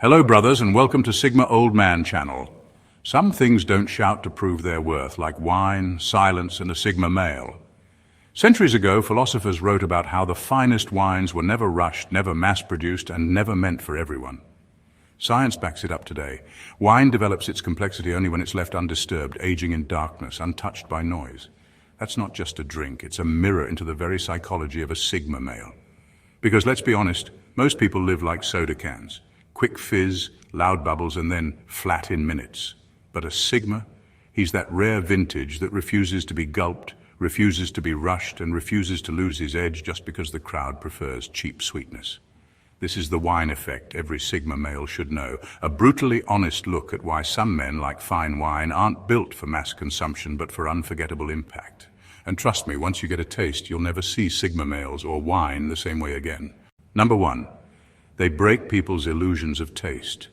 Hello brothers and welcome to Sigma Old Man channel. Some things don't shout to prove their worth, like wine, silence and a Sigma male. Centuries ago, philosophers wrote about how the finest wines were never rushed, never mass-produced and never meant for everyone. Science backs it up today. Wine develops its complexity only when it's left undisturbed, aging in darkness, untouched by noise. That's not just a drink, it's a mirror into the very psychology of a Sigma male. Because let's be honest, most people live like soda cans. Quick fizz, loud bubbles, and then flat in minutes. But a Sigma, he's that rare vintage that refuses to be gulped, refuses to be rushed, and refuses to lose his edge just because the crowd prefers cheap sweetness. This is the wine effect every Sigma male should know, a brutally honest look at why some men, like fine wine, aren't built for mass consumption but for unforgettable impact. And trust me, once you get a taste, you'll never see Sigma males or wine the same way again. Number 1. They break people's illusions of taste.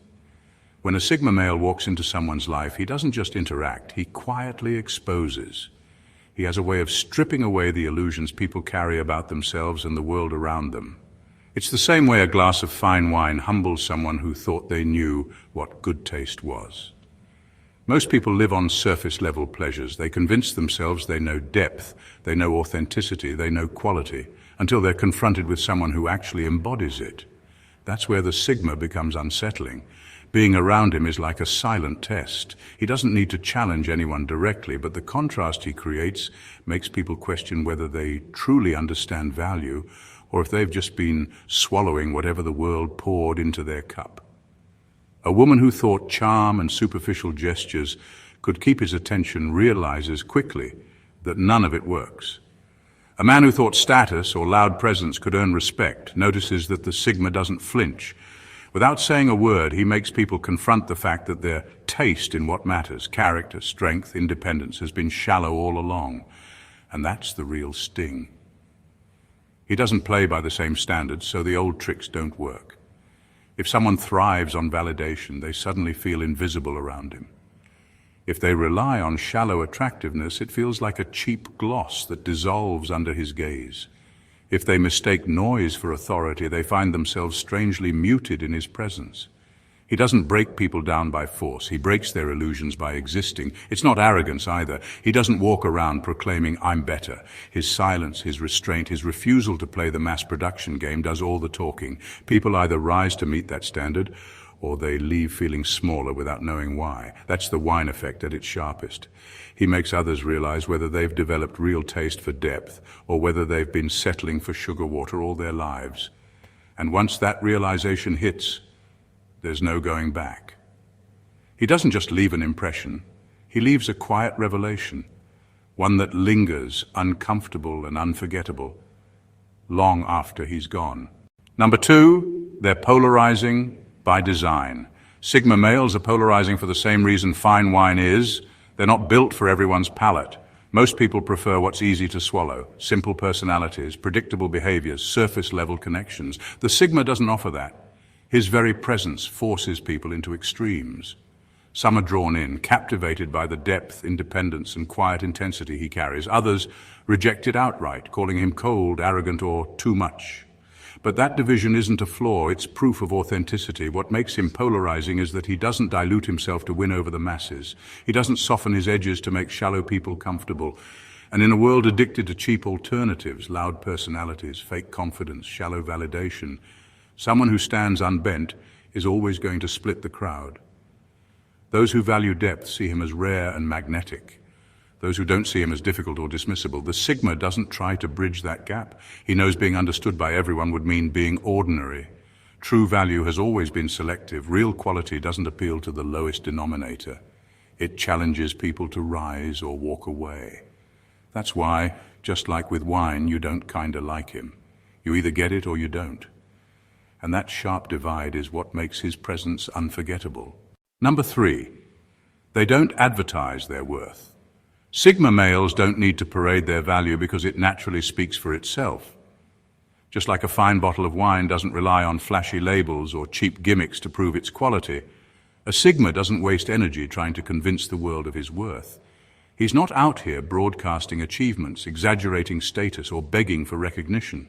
When a Sigma male walks into someone's life, he doesn't just interact, he quietly exposes. He has a way of stripping away the illusions people carry about themselves and the world around them. It's the same way a glass of fine wine humbles someone who thought they knew what good taste was. Most people live on surface-level pleasures. They convince themselves they know depth, they know authenticity, they know quality, until they're confronted with someone who actually embodies it. That's where the Sigma becomes unsettling. Being around him is like a silent test. He doesn't need to challenge anyone directly, but the contrast he creates makes people question whether they truly understand value or if they've just been swallowing whatever the world poured into their cup. A woman who thought charm and superficial gestures could keep his attention realizes quickly that none of it works. A man who thought status or loud presence could earn respect notices that the Sigma doesn't flinch. Without saying a word, he makes people confront the fact that their taste in what matters, character, strength, independence, has been shallow all along. And that's the real sting. He doesn't play by the same standards, so the old tricks don't work. If someone thrives on validation, they suddenly feel invisible around him. If they rely on shallow attractiveness, it feels like a cheap gloss that dissolves under his gaze. If they mistake noise for authority, they find themselves strangely muted in his presence. He doesn't break people down by force. He breaks their illusions by existing. It's not arrogance either. He doesn't walk around proclaiming, "I'm better." His silence, his restraint, his refusal to play the mass production game does all the talking. People either rise to meet that standard, or they leave feeling smaller without knowing why. That's the wine effect at its sharpest. He makes others realize whether they've developed real taste for depth, or whether they've been settling for sugar water all their lives. And once that realization hits, there's no going back. He doesn't just leave an impression, he leaves a quiet revelation, one that lingers, uncomfortable and unforgettable, long after he's gone. Number 2, they're polarizing by design. Sigma males are polarizing for the same reason fine wine is. They're not built for everyone's palate. Most people prefer what's easy to swallow, simple personalities, predictable behaviors, surface-level connections. The Sigma doesn't offer that. His very presence forces people into extremes. Some are drawn in, captivated by the depth, independence, and quiet intensity he carries. Others reject it outright, calling him cold, arrogant, or too much. But that division isn't a flaw, it's proof of authenticity. What makes him polarizing is that he doesn't dilute himself to win over the masses. He doesn't soften his edges to make shallow people comfortable. And in a world addicted to cheap alternatives, loud personalities, fake confidence, shallow validation, someone who stands unbent is always going to split the crowd. Those who value depth see him as rare and magnetic. Those who don't see him as difficult or dismissible. The Sigma doesn't try to bridge that gap. He knows being understood by everyone would mean being ordinary. True value has always been selective. Real quality doesn't appeal to the lowest denominator. It challenges people to rise or walk away. That's why, just like with wine, you don't kinda like him. You either get it or you don't. And that sharp divide is what makes his presence unforgettable. Number 3, they don't advertise their worth. Sigma males don't need to parade their value because it naturally speaks for itself. Just like a fine bottle of wine doesn't rely on flashy labels or cheap gimmicks to prove its quality, a Sigma doesn't waste energy trying to convince the world of his worth. He's not out here broadcasting achievements, exaggerating status, or begging for recognition.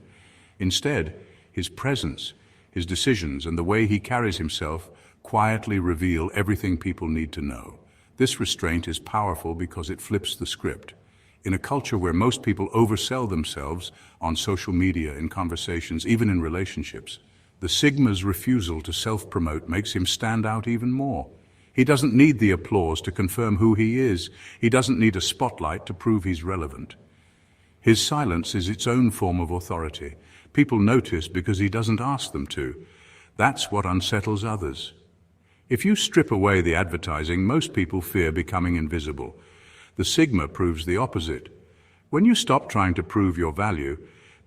Instead, his presence, his decisions, and the way he carries himself quietly reveal everything people need to know. This restraint is powerful because it flips the script. In a culture where most people oversell themselves on social media, in conversations, even in relationships, the Sigma's refusal to self-promote makes him stand out even more. He doesn't need the applause to confirm who he is. He doesn't need a spotlight to prove he's relevant. His silence is its own form of authority. People notice because he doesn't ask them to. That's what unsettles others. If you strip away the advertising, most people fear becoming invisible. The Sigma proves the opposite. When you stop trying to prove your value,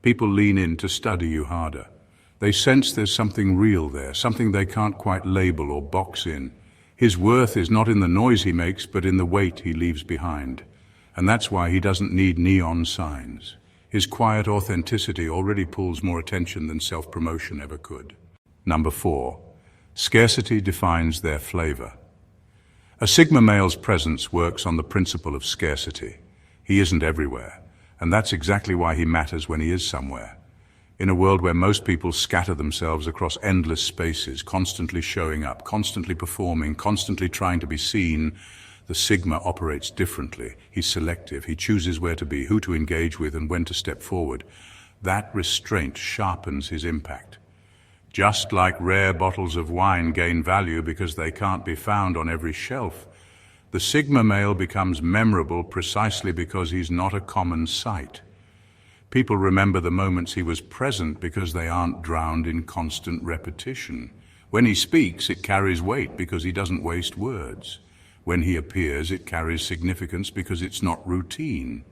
people lean in to study you harder. They sense there's something real there, something they can't quite label or box in. His worth is not in the noise he makes, but in the weight he leaves behind. And that's why he doesn't need neon signs. His quiet authenticity already pulls more attention than self-promotion ever could. Number 4. Scarcity defines their flavor. A Sigma male's presence works on the principle of scarcity. He isn't everywhere, and that's exactly why he matters when he is somewhere. In a world where most people scatter themselves across endless spaces, constantly showing up, constantly performing, constantly trying to be seen, the Sigma operates differently. He's selective. He chooses where to be, who to engage with, and when to step forward. That restraint sharpens his impact. Just like rare bottles of wine gain value because they can't be found on every shelf, the Sigma male becomes memorable precisely because he's not a common sight. People remember the moments he was present because they aren't drowned in constant repetition. When he speaks, it carries weight because he doesn't waste words. When he appears, it carries significance because it's not routine.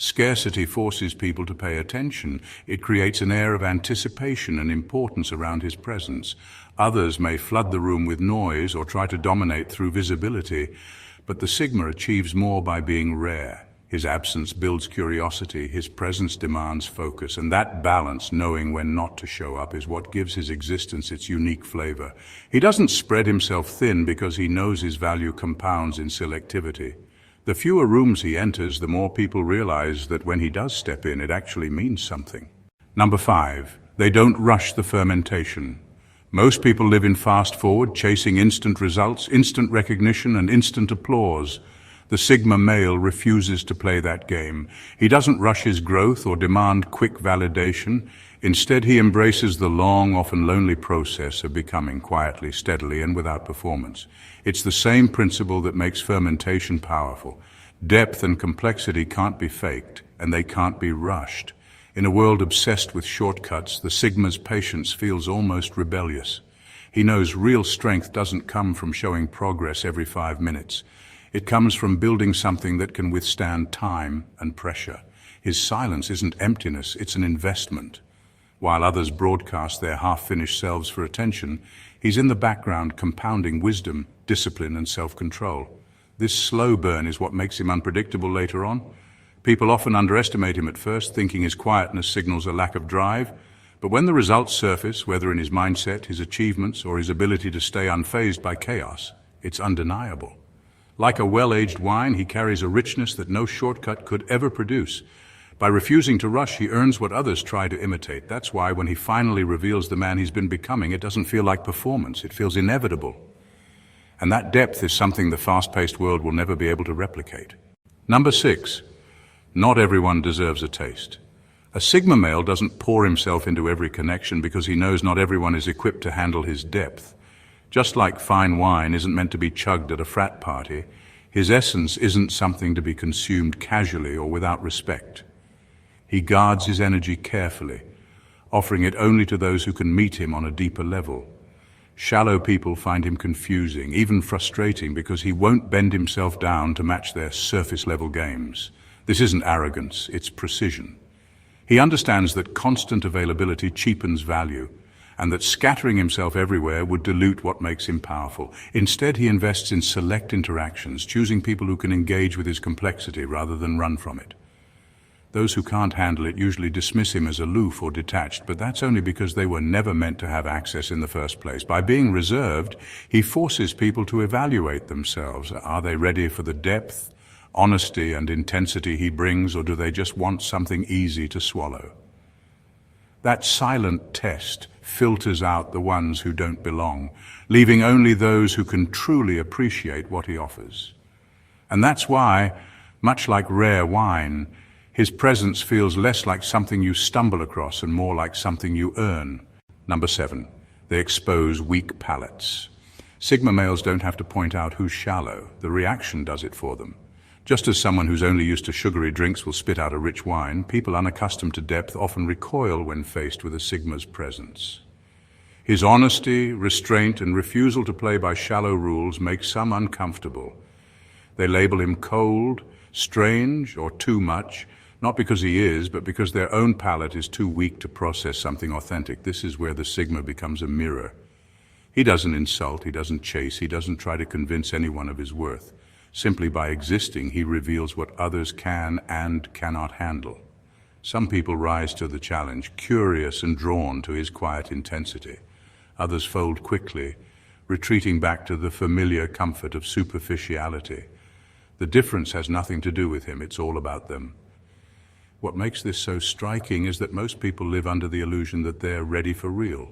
Scarcity forces people to pay attention. It creates an air of anticipation and importance around his presence. Others may flood the room with noise or try to dominate through visibility, but the Sigma achieves more by being rare. His absence builds curiosity, his presence demands focus, and that balance, knowing when not to show up, is what gives his existence its unique flavor. He doesn't spread himself thin because he knows his value compounds in selectivity. The fewer rooms he enters, the more people realize that when he does step in, it actually means something. Number 5, they don't rush the fermentation. Most people live in fast forward, chasing instant results, instant recognition, and instant applause. The Sigma male refuses to play that game. He doesn't rush his growth or demand quick validation. Instead, he embraces the long, often lonely process of becoming quietly, steadily, and without performance. It's the same principle that makes fermentation powerful. Depth and complexity can't be faked, and they can't be rushed. In a world obsessed with shortcuts, the Sigma's patience feels almost rebellious. He knows real strength doesn't come from showing progress every 5 minutes. It comes from building something that can withstand time and pressure. His silence isn't emptiness, it's an investment. While others broadcast their half-finished selves for attention, he's in the background compounding wisdom, discipline, and self-control. This slow burn is what makes him unpredictable later on. People often underestimate him at first, thinking his quietness signals a lack of drive. But when the results surface, whether in his mindset, his achievements, or his ability to stay unfazed by chaos, it's undeniable. Like a well-aged wine, he carries a richness that no shortcut could ever produce. By refusing to rush, he earns what others try to imitate. That's why when he finally reveals the man he's been becoming, it doesn't feel like performance. It feels inevitable. And that depth is something the fast-paced world will never be able to replicate. Number 6, not everyone deserves a taste. A Sigma male doesn't pour himself into every connection because he knows not everyone is equipped to handle his depth. Just like fine wine isn't meant to be chugged at a frat party, his essence isn't something to be consumed casually or without respect. He guards his energy carefully, offering it only to those who can meet him on a deeper level. Shallow people find him confusing, even frustrating, because he won't bend himself down to match their surface-level games. This isn't arrogance, it's precision. He understands that constant availability cheapens value, and that scattering himself everywhere would dilute what makes him powerful. Instead, he invests in select interactions, choosing people who can engage with his complexity rather than run from it. Those who can't handle it usually dismiss him as aloof or detached, but that's only because they were never meant to have access in the first place. By being reserved, he forces people to evaluate themselves. Are they ready for the depth, honesty, and intensity he brings, or do they just want something easy to swallow? That silent test filters out the ones who don't belong, leaving only those who can truly appreciate what he offers. And that's why, much like rare wine, his presence feels less like something you stumble across and more like something you earn. Number 7, they expose weak palates. Sigma males don't have to point out who's shallow. The reaction does it for them. Just as someone who's only used to sugary drinks will spit out a rich wine, people unaccustomed to depth often recoil when faced with a Sigma's presence. His honesty, restraint, and refusal to play by shallow rules make some uncomfortable. They label him cold, strange, or too much, not because he is, but because their own palate is too weak to process something authentic. This is where the Sigma becomes a mirror. He doesn't insult, he doesn't chase, he doesn't try to convince anyone of his worth. Simply by existing, he reveals what others can and cannot handle. Some people rise to the challenge, curious and drawn to his quiet intensity. Others fold quickly, retreating back to the familiar comfort of superficiality. The difference has nothing to do with him, it's all about them. What makes this so striking is that most people live under the illusion that they're ready for real.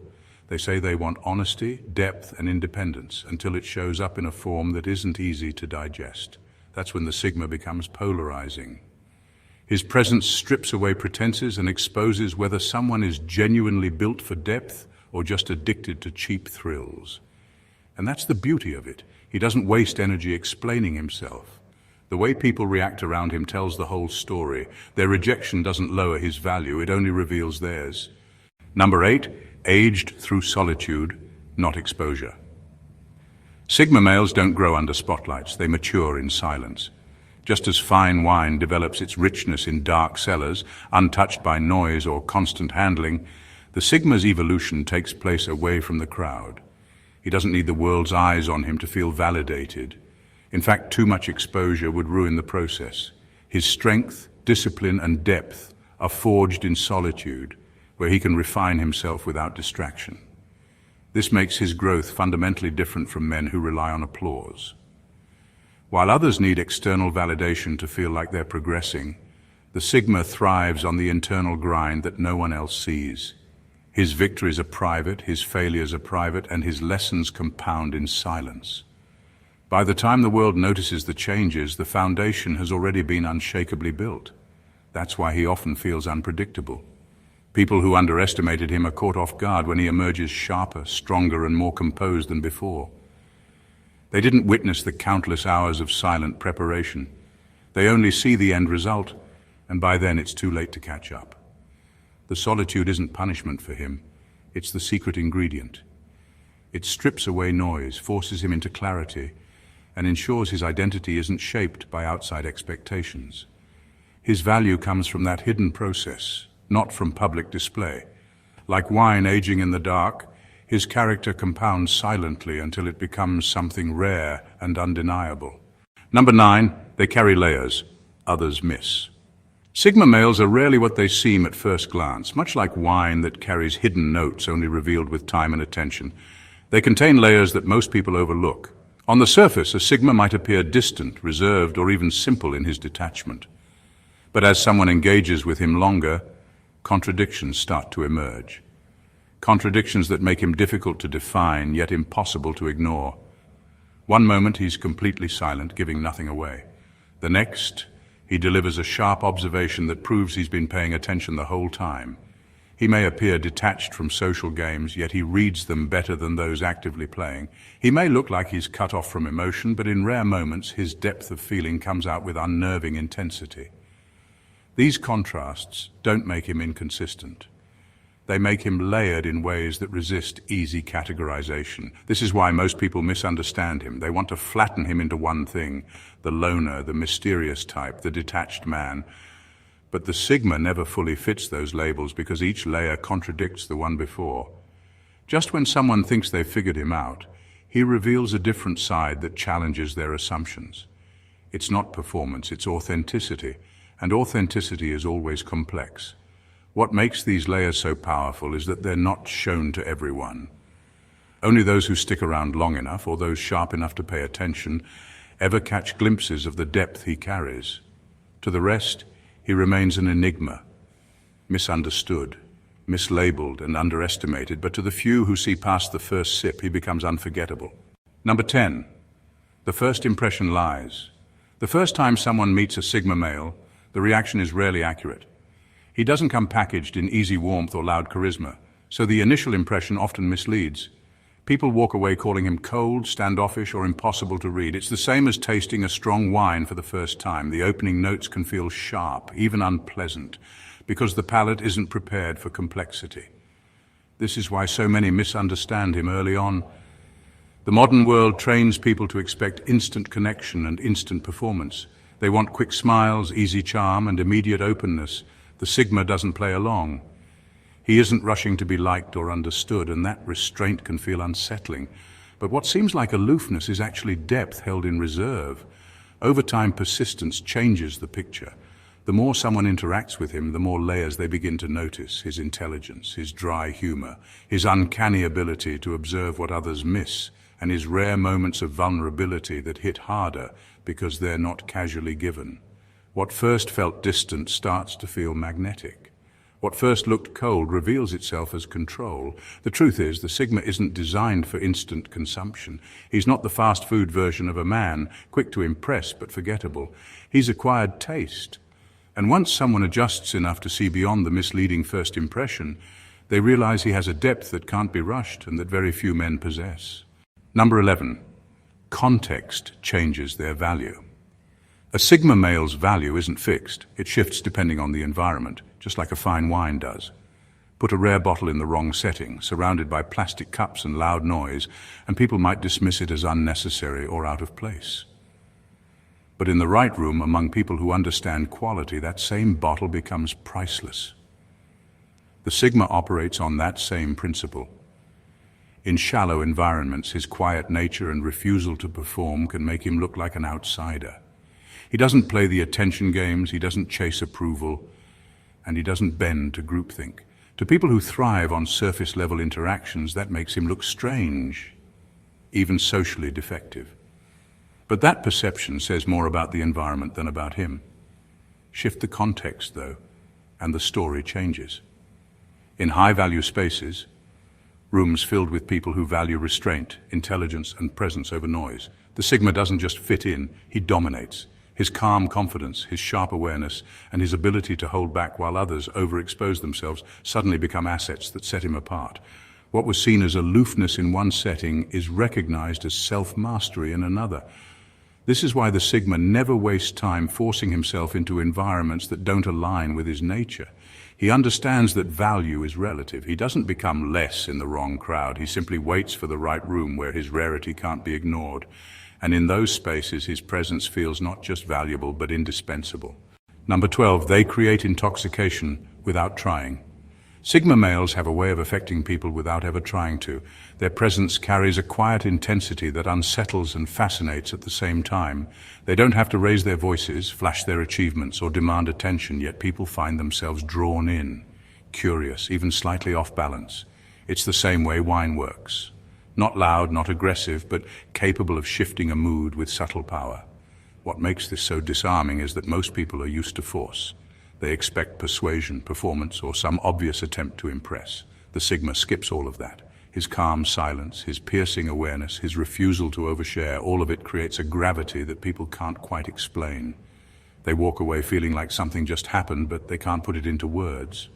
They say they want honesty, depth, and independence until it shows up in a form that isn't easy to digest. That's when the Sigma becomes polarizing. His presence strips away pretenses and exposes whether someone is genuinely built for depth or just addicted to cheap thrills. And that's the beauty of it. He doesn't waste energy explaining himself. The way people react around him tells the whole story. Their rejection doesn't lower his value, it only reveals theirs. Number 8, aged through solitude, not exposure. Sigma males don't grow under spotlights, they mature in silence. Just as fine wine develops its richness in dark cellars, untouched by noise or constant handling, the Sigma's evolution takes place away from the crowd. He doesn't need the world's eyes on him to feel validated. In fact, too much exposure would ruin the process. His strength, discipline, and depth are forged in solitude, where he can refine himself without distraction. This makes his growth fundamentally different from men who rely on applause. While others need external validation to feel like they're progressing, the Sigma thrives on the internal grind that no one else sees. His victories are private, his failures are private, and his lessons compound in silence. By the time the world notices the changes, the foundation has already been unshakably built. That's why he often feels unpredictable. People who underestimated him are caught off guard when he emerges sharper, stronger, and more composed than before. They didn't witness the countless hours of silent preparation. They only see the end result, and by then it's too late to catch up. The solitude isn't punishment for him, it's the secret ingredient. It strips away noise, forces him into clarity, and ensures his identity isn't shaped by outside expectations. His value comes from that hidden process, not from public display. Like wine aging in the dark, his character compounds silently until it becomes something rare and undeniable. Number 9, they carry layers others miss. Sigma males are rarely what they seem at first glance. Much like wine that carries hidden notes only revealed with time and attention, they contain layers that most people overlook. On the surface, a Sigma might appear distant, reserved, or even simple in his detachment. But as someone engages with him longer, contradictions start to emerge. Contradictions that make him difficult to define, yet impossible to ignore. One moment he's completely silent, giving nothing away. The next, he delivers a sharp observation that proves he's been paying attention the whole time. He may appear detached from social games, yet he reads them better than those actively playing. He may look like he's cut off from emotion, but in rare moments his depth of feeling comes out with unnerving intensity. These contrasts don't make him inconsistent. They make him layered in ways that resist easy categorization. This is why most people misunderstand him. They want to flatten him into one thing, the loner, the mysterious type, the detached man. But the Sigma never fully fits those labels because each layer contradicts the one before. Just when someone thinks they've figured him out, he reveals a different side that challenges their assumptions. It's not performance, it's authenticity, and authenticity is always complex. What makes these layers so powerful is that they're not shown to everyone. Only those who stick around long enough, or those sharp enough to pay attention, ever catch glimpses of the depth he carries. To the rest, he remains an enigma, misunderstood, mislabeled and underestimated, but to the few who see past the first sip, he becomes unforgettable. Number 10. The first impression lies. The first time someone meets a Sigma male, the reaction is rarely accurate. He doesn't come packaged in easy warmth or loud charisma, so the initial impression often misleads. People walk away calling him cold, standoffish, or impossible to read. It's the same as tasting a strong wine for the first time. The opening notes can feel sharp, even unpleasant, because the palate isn't prepared for complexity. This is why so many misunderstand him early on. The modern world trains people to expect instant connection and instant performance. They want quick smiles, easy charm, and immediate openness. The Sigma doesn't play along. He isn't rushing to be liked or understood, and that restraint can feel unsettling. But what seems like aloofness is actually depth held in reserve. Over time, persistence changes the picture. The more someone interacts with him, the more layers they begin to notice: his intelligence, his dry humor, his uncanny ability to observe what others miss, and his rare moments of vulnerability that hit harder because they're not casually given. What first felt distant starts to feel magnetic. What first looked cold reveals itself as control. The truth is, the Sigma isn't designed for instant consumption. He's not the fast food version of a man, quick to impress but forgettable. He's acquired taste. And once someone adjusts enough to see beyond the misleading first impression, they realize he has a depth that can't be rushed and that very few men possess. Number 11. Context changes their value. A Sigma male's value isn't fixed. It shifts depending on the environment, just like a fine wine does. Put a rare bottle in the wrong setting, surrounded by plastic cups and loud noise, and people might dismiss it as unnecessary or out of place. But in the right room, among people who understand quality, that same bottle becomes priceless. The Sigma operates on that same principle. In shallow environments, his quiet nature and refusal to perform can make him look like an outsider. He doesn't play the attention games, he doesn't chase approval, and he doesn't bend to groupthink. To people who thrive on surface-level interactions, that makes him look strange, even socially defective. But that perception says more about the environment than about him. Shift the context, though, and the story changes. In high-value spaces, rooms filled with people who value restraint, intelligence, and presence over noise, the Sigma doesn't just fit in, he dominates. His calm confidence, his sharp awareness, and his ability to hold back while others overexpose themselves suddenly become assets that set him apart. What was seen as aloofness in one setting is recognized as self-mastery in another. This is why the Sigma never wastes time forcing himself into environments that don't align with his nature. He understands that value is relative. He doesn't become less in the wrong crowd. He simply waits for the right room where his rarity can't be ignored. And in those spaces, his presence feels not just valuable, but indispensable. Number 12, they create intoxication without trying. Sigma males have a way of affecting people without ever trying to. Their presence carries a quiet intensity that unsettles and fascinates at the same time. They don't have to raise their voices, flash their achievements, or demand attention, yet people find themselves drawn in, curious, even slightly off balance. It's the same way wine works. Not loud, not aggressive, but capable of shifting a mood with subtle power. What makes this so disarming is that most people are used to force. They expect persuasion, performance, or some obvious attempt to impress. The Sigma skips all of that. His calm silence, his piercing awareness, his refusal to overshare, all of it creates a gravity that people can't quite explain. They walk away feeling like something just happened, but they can't put it into words.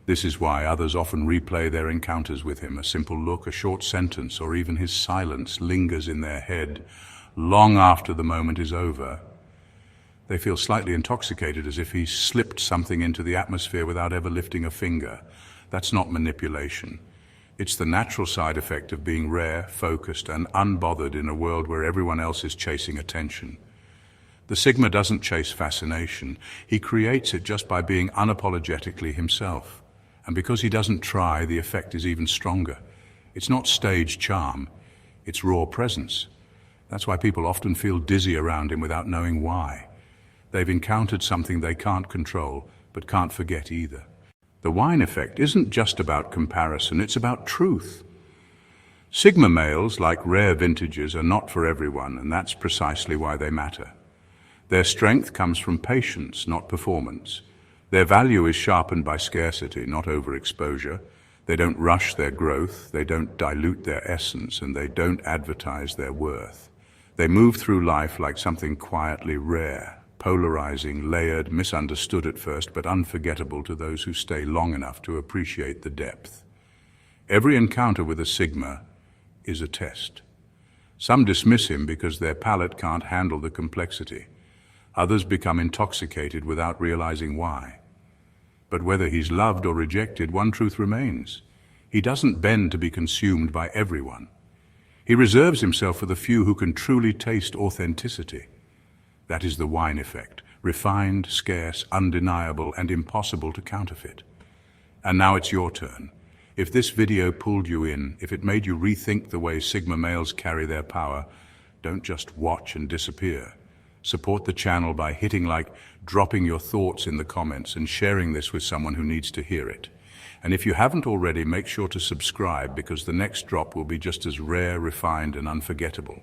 This is why others often replay their encounters with him. A simple look, a short sentence, or even his silence lingers in their head long after the moment is over. They feel slightly intoxicated, as if he slipped something into the atmosphere without ever lifting a finger. That's not manipulation. It's the natural side effect of being rare, focused, and unbothered in a world where everyone else is chasing attention. The Sigma doesn't chase fascination. He creates it just by being unapologetically himself. And because he doesn't try, the effect is even stronger. It's not staged charm, it's raw presence. That's why people often feel dizzy around him without knowing why. They've encountered something they can't control, but can't forget either. The wine effect isn't just about comparison, it's about truth. Sigma males, like rare vintages, are not for everyone, and that's precisely why they matter. Their strength comes from patience, not performance. Their value is sharpened by scarcity, not overexposure. They don't rush their growth, they don't dilute their essence, and they don't advertise their worth. They move through life like something quietly rare, polarizing, layered, misunderstood at first, but unforgettable to those who stay long enough to appreciate the depth. Every encounter with a Sigma is a test. Some dismiss him because their palate can't handle the complexity. Others become intoxicated without realizing why. But whether he's loved or rejected, one truth remains. He doesn't bend to be consumed by everyone. He reserves himself for the few who can truly taste authenticity. That is the wine effect, refined, scarce, undeniable, and impossible to counterfeit. And now it's your turn. If this video pulled you in, if it made you rethink the way Sigma males carry their power, don't just watch and disappear. Support the channel by hitting like, dropping your thoughts in the comments, and sharing this with someone who needs to hear it. And if you haven't already, make sure to subscribe, because the next drop will be just as rare, refined, and unforgettable.